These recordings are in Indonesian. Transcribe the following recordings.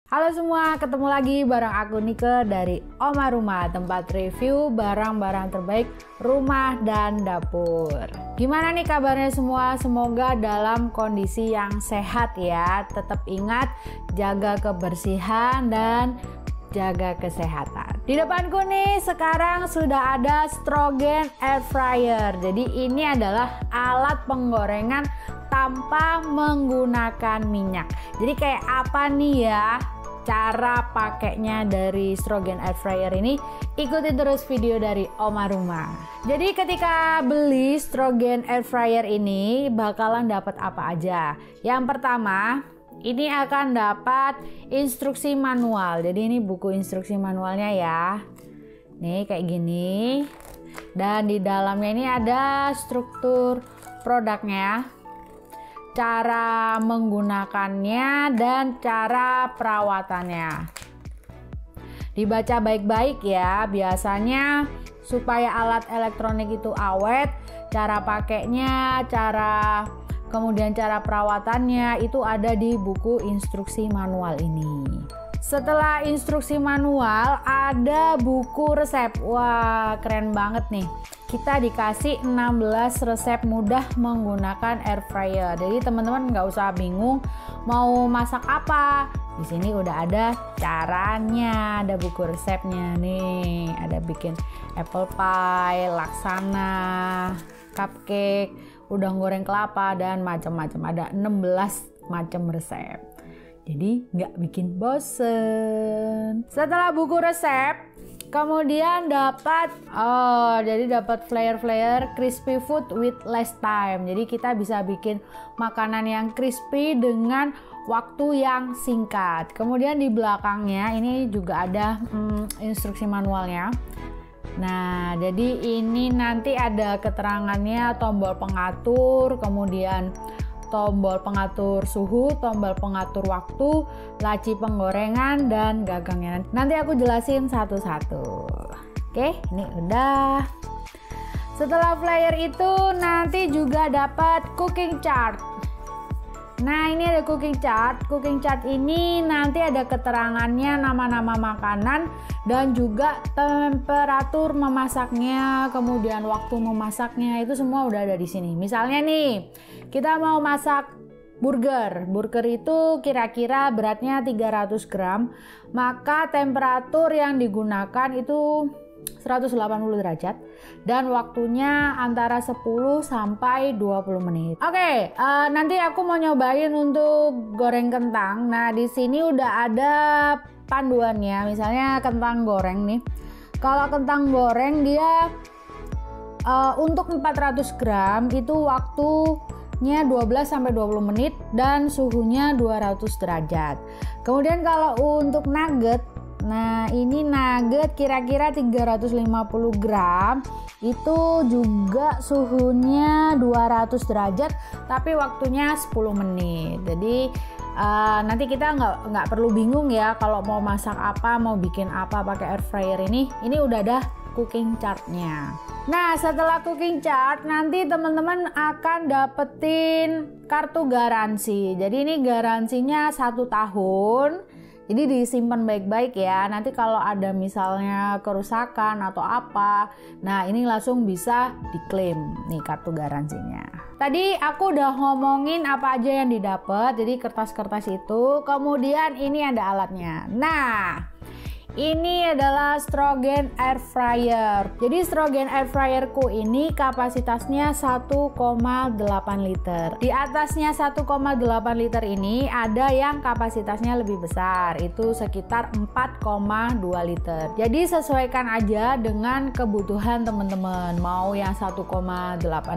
Halo semua, ketemu lagi bareng aku Nike dari Oma Rumah, tempat review barang-barang terbaik rumah dan dapur. Gimana nih kabarnya semua? Semoga dalam kondisi yang sehat ya. Tetap ingat jaga kebersihan dan jaga kesehatan. Di depanku nih sekarang sudah ada Strogen Air Fryer. Jadi ini adalah alat penggorengan tanpa menggunakan minyak. Jadi kayak apa nih ya cara pakainya dari Strogen Air Fryer ini? Ikuti terus video dari Oma Rumah. Jadi ketika beli Strogen Air Fryer ini bakalan dapat apa aja? Yang pertama, ini akan dapat instruksi manual. Jadi ini buku instruksi manualnya ya. Nih kayak gini. Dan di dalamnya ini ada struktur produknya, cara menggunakannya dan cara perawatannya. Dibaca baik-baik ya, biasanya supaya alat elektronik itu awet, cara pakainya, kemudian cara perawatannya itu ada di buku instruksi manual ini. Setelah instruksi manual ada buku resep. Wah, keren banget nih. Kita dikasih 16 resep mudah menggunakan air fryer. Jadi teman-teman nggak usah bingung mau masak apa. Di sini udah ada caranya, ada buku resepnya nih. Ada bikin apple pie, laksana, cupcake, udang goreng kelapa dan macam-macam. Ada 16 macam resep. Jadi nggak bikin bosen. Setelah buku resep, kemudian dapat flare crispy food with less time. Jadi kita bisa bikin makanan yang crispy dengan waktu yang singkat. Kemudian di belakangnya ini juga ada instruksi manualnya. Nah, jadi ini nanti ada keterangannya, tombol pengatur, kemudian tombol pengatur suhu, tombol pengatur waktu, laci penggorengan, dan gagangnya. Nanti aku jelasin satu-satu. Oke, ini udah. Setelah flyer itu nanti juga dapat cooking chart. Nah, ini ada cooking chart. Cooking chart ini nanti ada keterangannya, nama-nama makanan dan juga temperatur memasaknya, kemudian waktu memasaknya, itu semua udah ada di sini. Misalnya nih, kita mau masak burger. Burger itu kira-kira beratnya 300 gram, maka temperatur yang digunakan itu 180 derajat dan waktunya antara 10 sampai 20 menit. Oke, nanti aku mau nyobain untuk goreng kentang. Nah, di sini udah ada panduannya. Misalnya kentang goreng nih. Kalau kentang goreng dia untuk 400 gram itu waktunya 12 sampai 20 menit dan suhunya 200 derajat. Kemudian kalau untuk nugget, nah ini nugget kira-kira 350 gram itu juga suhunya 200 derajat tapi waktunya 10 menit. Jadi nanti kita nggak perlu bingung ya kalau mau masak apa, mau bikin apa pakai air fryer ini udah ada cooking chartnya. Nah, setelah cooking chart nanti teman-teman akan dapetin kartu garansi. Jadi ini garansinya 1 tahun. Jadi disimpan baik-baik ya. Nanti kalau ada misalnya kerusakan atau apa, nah ini langsung bisa diklaim nih kartu garansinya. Tadi aku udah ngomongin apa aja yang didapat. Jadi kertas-kertas itu. Kemudian ini ada alatnya. Nah, ini adalah Strogen Air Fryer. Jadi Strogen Air Fryerku ini kapasitasnya 1,8 liter. Di atasnya 1,8 liter ini ada yang kapasitasnya lebih besar, itu sekitar 4,2 liter. Jadi sesuaikan aja dengan kebutuhan teman-teman. Mau yang 1,8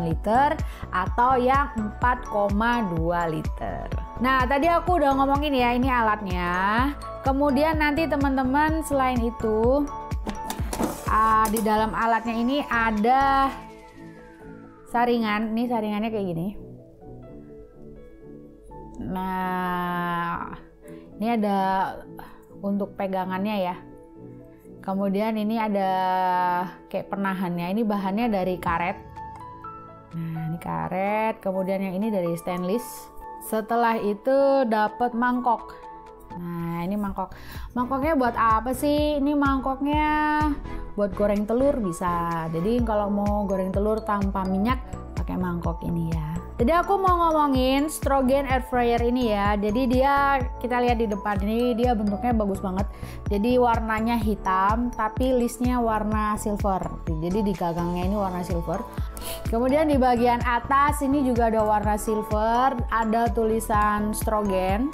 liter atau yang 4,2 liter. Nah, tadi aku udah ngomongin ya, ini alatnya. Kemudian nanti teman-teman selain itu di dalam alatnya ini ada saringan. Ini saringannya kayak gini. Nah, ini ada untuk pegangannya ya. Kemudian ini ada kayak penahannya. Ini bahannya dari karet. Nah, ini karet. Kemudian yang ini dari stainless. Setelah itu dapat mangkok. Nah, ini mangkoknya buat apa sih? Ini mangkoknya buat goreng telur bisa. Jadi kalau mau goreng telur tanpa minyak pakai mangkok ini ya. Jadi aku mau ngomongin Strogen air fryer ini ya. Jadi kita lihat di depan ini, dia bentuknya bagus banget. Jadi warnanya hitam tapi listnya warna silver. Jadi di gagangnya ini warna silver. Kemudian di bagian atas ini juga ada warna silver, ada tulisan Strogen.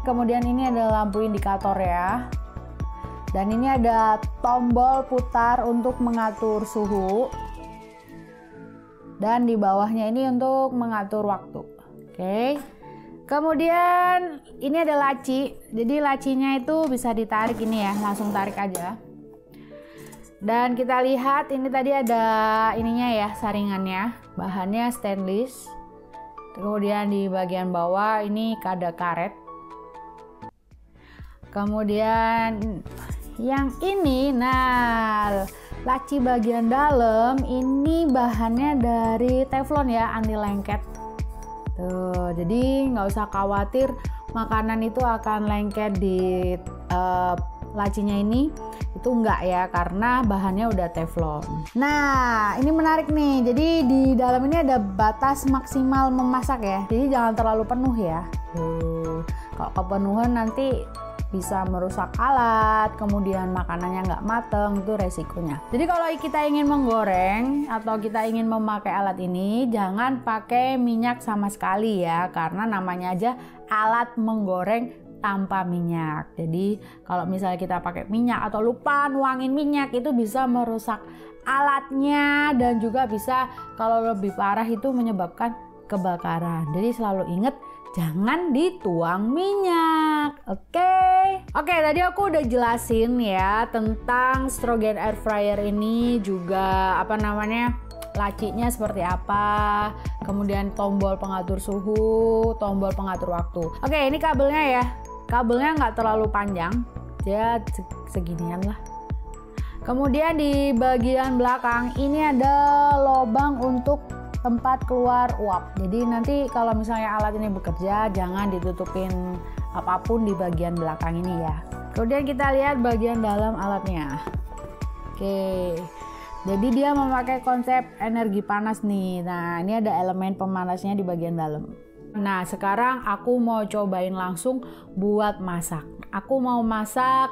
Kemudian ini ada lampu indikator ya. Dan ini ada tombol putar untuk mengatur suhu. Dan di bawahnya ini untuk mengatur waktu. Oke. Kemudian ini ada laci. Jadi lacinya itu bisa ditarik ini ya, langsung tarik aja. Dan kita lihat ini tadi ada ininya ya, saringannya. Bahannya stainless. Kemudian di bagian bawah ini ada karet. Kemudian yang ini, nah laci bagian dalam ini bahannya dari teflon ya, anti lengket. Tuh, jadi nggak usah khawatir makanan itu akan lengket di lacinya ini. Itu enggak ya, karena bahannya udah teflon. Nah, ini menarik nih. Jadi di dalam ini ada batas maksimal memasak ya. Jadi jangan terlalu penuh ya. Kalau kepenuhan nanti bisa merusak alat, kemudian makanannya nggak mateng, itu resikonya. Jadi kalau kita ingin menggoreng atau kita ingin memakai alat ini, jangan pakai minyak sama sekali ya, karena namanya aja alat menggoreng tanpa minyak. Jadi kalau misalnya kita pakai minyak atau lupa nuangin minyak, itu bisa merusak alatnya dan juga bisa kalau lebih parah itu menyebabkan kebakaran. Jadi selalu ingat jangan dituang minyak. Oke, tadi aku udah jelasin ya tentang Strogen air fryer ini, juga lacinya seperti apa, kemudian tombol pengatur suhu, tombol pengatur waktu. Oke, ini kabelnya ya. Kabelnya nggak terlalu panjang, ya seginian lah. Kemudian di bagian belakang ini ada lubang untuk tempat keluar uap. Jadi nanti kalau misalnya alat ini bekerja, jangan ditutupin apapun di bagian belakang ini ya. Kemudian kita lihat bagian dalam alatnya. Oke, jadi dia memakai konsep energi panas nih. Nah, ini ada elemen pemanasnya di bagian dalam. Nah, sekarang aku mau cobain langsung buat masak. Aku mau masak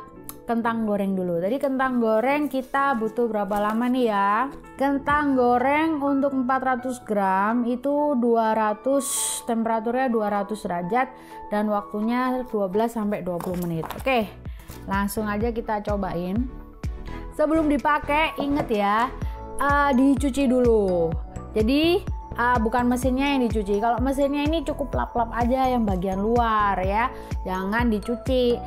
kentang goreng dulu. Tadi kentang goreng kita butuh berapa lama nih ya? Kentang goreng untuk 400 gram itu 200, temperaturnya 200 derajat dan waktunya 12-20 menit. Oke, langsung aja kita cobain. Sebelum dipakai, inget ya, dicuci dulu. Jadi bukan mesinnya yang dicuci. Kalau mesinnya ini cukup lap-lap aja yang bagian luar ya, jangan dicuci.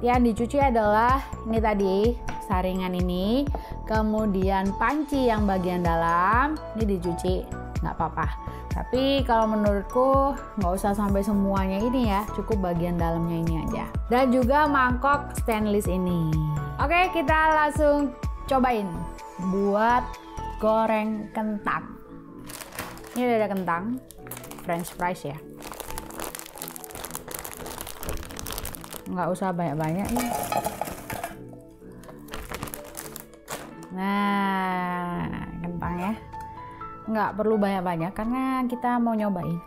Yang dicuci adalah ini tadi saringan ini, kemudian panci yang bagian dalam ini dicuci, nggak apa-apa. Tapi kalau menurutku nggak usah sampai semuanya ini ya, cukup bagian dalamnya ini aja. Dan juga mangkok stainless ini. Oke, kita langsung cobain buat goreng kentang. Ini udah ada kentang, French fries ya. Nggak usah banyak-banyak ya. Nah, kentangnya nggak perlu banyak-banyak karena kita mau nyobain.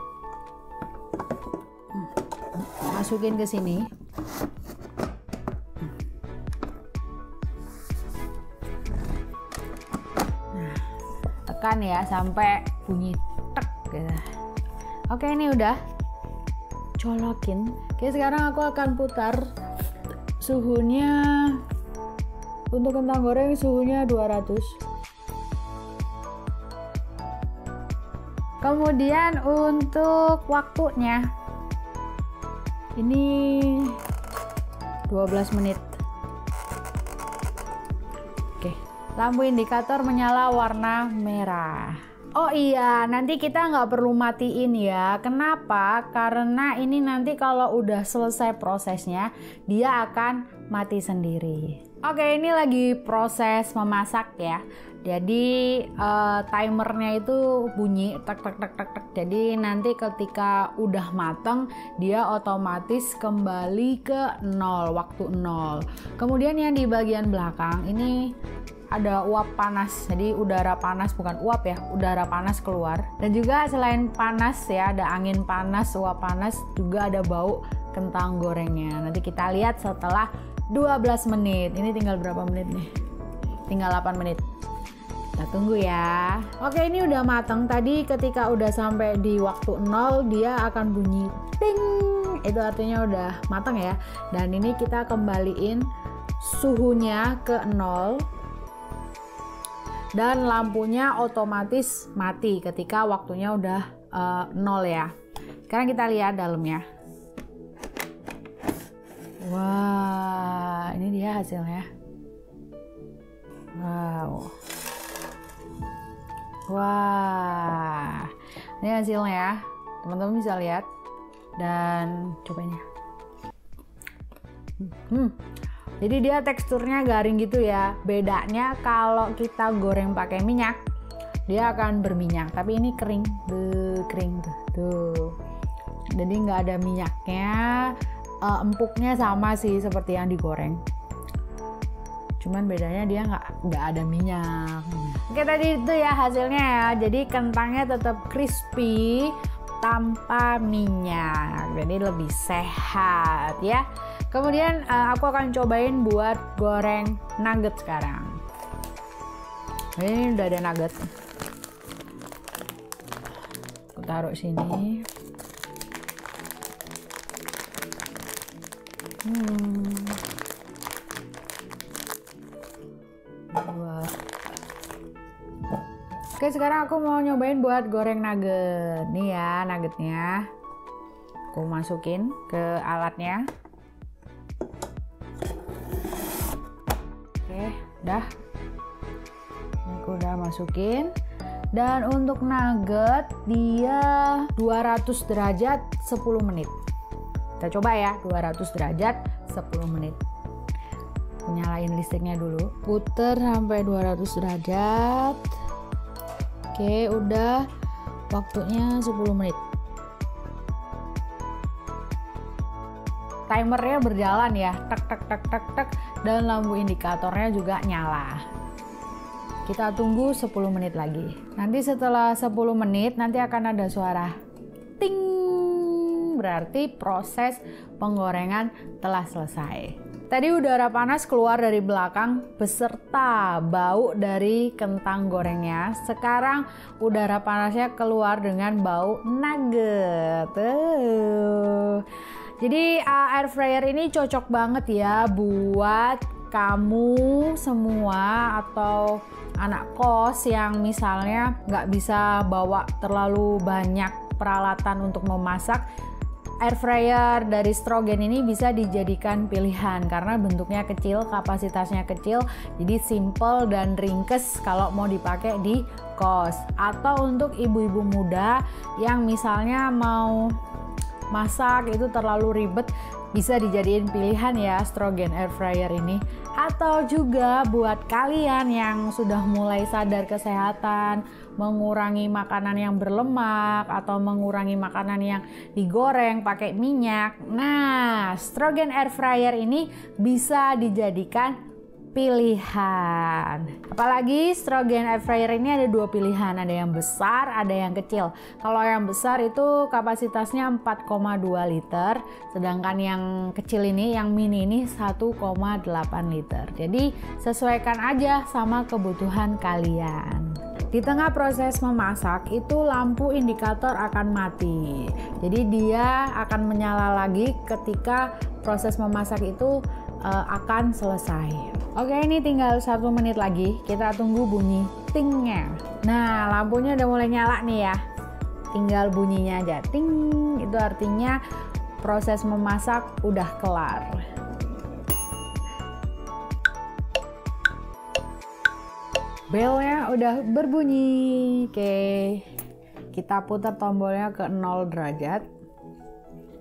Masukin ke sini. Nah, tekan ya sampai bunyi tek gitu. Oke, ini udah. Colokin. Oke, sekarang aku akan putar. Suhunya untuk kentang goreng suhunya 200. Kemudian untuk waktunya ini 12 menit. Oke, lampu indikator menyala warna merah. Oh iya, nanti kita nggak perlu matiin ya. Kenapa? Karena ini nanti kalau udah selesai prosesnya, dia akan mati sendiri. Oke, ini lagi proses memasak ya. Jadi timernya itu bunyi tek tek tek tek tek. Jadi nanti ketika udah mateng dia otomatis kembali ke 0, waktu 0. Kemudian yang di bagian belakang ini ada uap panas. Jadi udara panas, bukan uap ya, udara panas keluar. Dan juga selain panas ya, ada angin panas, uap panas, juga ada bau kentang gorengnya. Nanti kita lihat setelah 12 menit. Ini tinggal berapa menit nih? Tinggal 8 menit. Kita tunggu ya. Oke, ini udah mateng. Tadi ketika udah sampai di waktu 0 dia akan bunyi ting. Itu artinya udah mateng ya. Dan ini kita kembaliin suhunya ke 0. Dan lampunya otomatis mati ketika waktunya udah 0 ya. Sekarang kita lihat dalamnya. Wah, ini dia hasilnya. Wow. Wah, ini hasilnya. Teman-teman bisa lihat. Dan cobain ya. Jadi dia teksturnya garing gitu ya. Bedanya kalau kita goreng pakai minyak, dia akan berminyak. Tapi ini kering, kering tuh. Jadi nggak ada minyaknya. Empuknya sama sih seperti yang digoreng, cuman bedanya dia nggak ada minyak. Oke, tadi itu ya hasilnya ya. Jadi kentangnya tetap crispy tanpa minyak, jadi lebih sehat ya. Kemudian aku akan cobain buat goreng nugget sekarang. Ini udah ada nugget, aku taruh sini. Oke, sekarang aku mau nyobain buat goreng nugget. Nih ya nuggetnya. Aku masukin ke alatnya. Oke, udah. Ini aku udah masukin. Dan untuk nugget dia 200 derajat 10 menit. Kita coba ya, 200 derajat 10 menit. Nyalain listriknya dulu. Puter sampai 200 derajat. Oke, udah. Waktunya 10 menit. Timernya berjalan ya, tek tek tek tek tek, dan lampu indikatornya juga nyala. Kita tunggu 10 menit lagi. Nanti setelah 10 menit nanti akan ada suara ting. Berarti proses penggorengan telah selesai. Tadi udara panas keluar dari belakang beserta bau dari kentang gorengnya. Sekarang udara panasnya keluar dengan bau nugget. Jadi air fryer ini cocok banget ya buat kamu semua atau anak kos yang misalnya nggak bisa bawa terlalu banyak peralatan untuk memasak. Air fryer dari Strogen ini bisa dijadikan pilihan karena bentuknya kecil, kapasitasnya kecil, jadi simple dan ringkes kalau mau dipakai di kos. Atau untuk ibu-ibu muda yang misalnya mau masak itu terlalu ribet, bisa dijadiin pilihan ya Strogen air fryer ini. Atau juga buat kalian yang sudah mulai sadar kesehatan, mengurangi makanan yang berlemak atau mengurangi makanan yang digoreng pakai minyak. Nah, Strogen air fryer ini bisa dijadikan pilihan. Apalagi Strogen air fryer ini ada dua pilihan, ada yang besar, ada yang kecil. Kalau yang besar itu kapasitasnya 4,2 liter, sedangkan yang kecil ini, yang mini ini 1,8 liter. Jadi sesuaikan aja sama kebutuhan kalian. Di tengah proses memasak itu lampu indikator akan mati. Jadi dia akan menyala lagi ketika proses memasak itu akan selesai. Oke, ini tinggal 1 menit lagi. Kita tunggu bunyi tingnya. Nah, lampunya udah mulai nyala nih ya. Tinggal bunyinya aja ting. Itu artinya proses memasak udah kelar. Belnya udah berbunyi. Oke, kita putar tombolnya ke 0 derajat.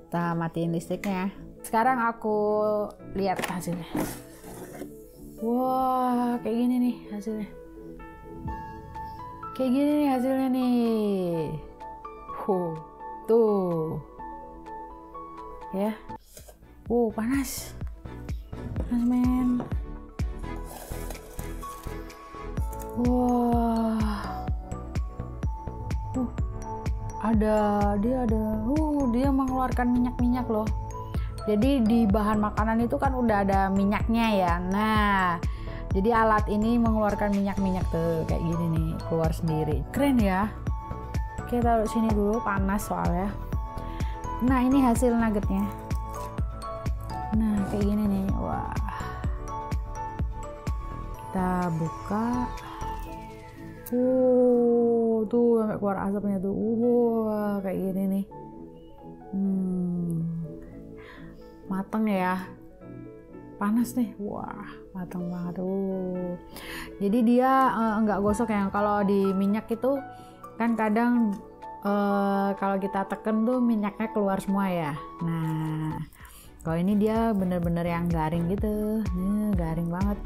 Kita matiin listriknya. Sekarang aku lihat hasilnya. Wah, kayak gini nih hasilnya. Kayak gini nih hasilnya nih. Tuh. Ya. Panas. Panas, men. Wah. Dia mengeluarkan minyak-minyak loh. Jadi di bahan makanan itu kan udah ada minyaknya ya. Nah, jadi alat ini mengeluarkan minyak-minyak tuh kayak gini nih, keluar sendiri. Keren ya. Oke, taruh sini dulu, panas soalnya. Nah, ini hasil nuggetnya. Nah, kayak gini nih. Wah. Kita buka. Tuh sampai keluar asapnya tuh. Kayak gini nih. Mateng ya. Panas nih. Wah, mateng banget tuh. Jadi dia nggak gosok ya. Kalau di minyak itu kan kadang kalau kita tekan tuh minyaknya keluar semua ya. Nah, kalau ini dia bener-bener yang garing gitu. Garing banget.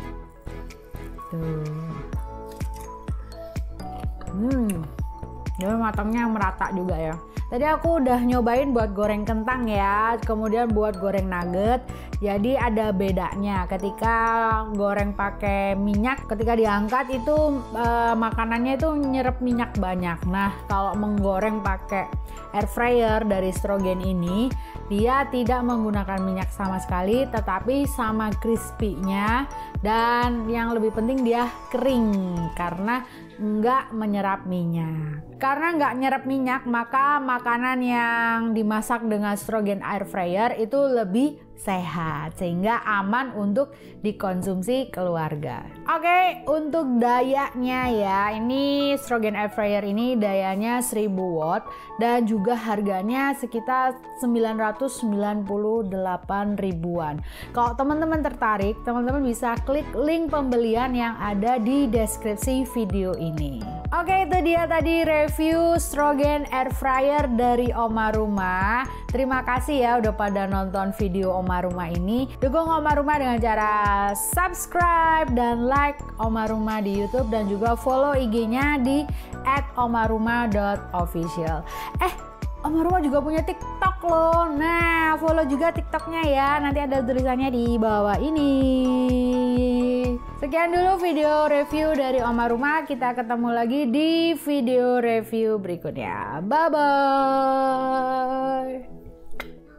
Tuh. Jadi matangnya merata juga ya. Tadi aku udah nyobain buat goreng kentang ya, kemudian buat goreng nugget. Jadi ada bedanya ketika goreng pakai minyak, ketika diangkat itu makanannya itu nyerap minyak banyak. Nah, kalau menggoreng pakai air fryer dari Strogen ini, dia tidak menggunakan minyak sama sekali, tetapi sama crispy-nya, dan yang lebih penting dia kering karena nggak menyerap minyak. Karena nggak nyerap minyak, maka makanan yang dimasak dengan Strogen air fryer itu lebih sehat sehingga aman untuk dikonsumsi keluarga. Oke, untuk dayanya ya, ini Strogen air fryer ini dayanya 1000 watt dan juga harganya sekitar 998 ribuan. Kalau teman-teman tertarik, teman-teman bisa klik link pembelian yang ada di deskripsi video ini. Oke, itu dia tadi review Strogen air fryer dari Omaruma. Terima kasih ya udah pada nonton video Omaruma ini. Dukung Omaruma dengan cara subscribe dan like Omaruma di YouTube dan juga follow IG-nya di @omaruma.official. Omaruma juga punya TikTok loh. Nah, follow juga TikToknya ya. Nanti ada tulisannya di bawah ini. Sekian dulu video review dari Omaruma. Kita ketemu lagi di video review berikutnya. Bye-bye.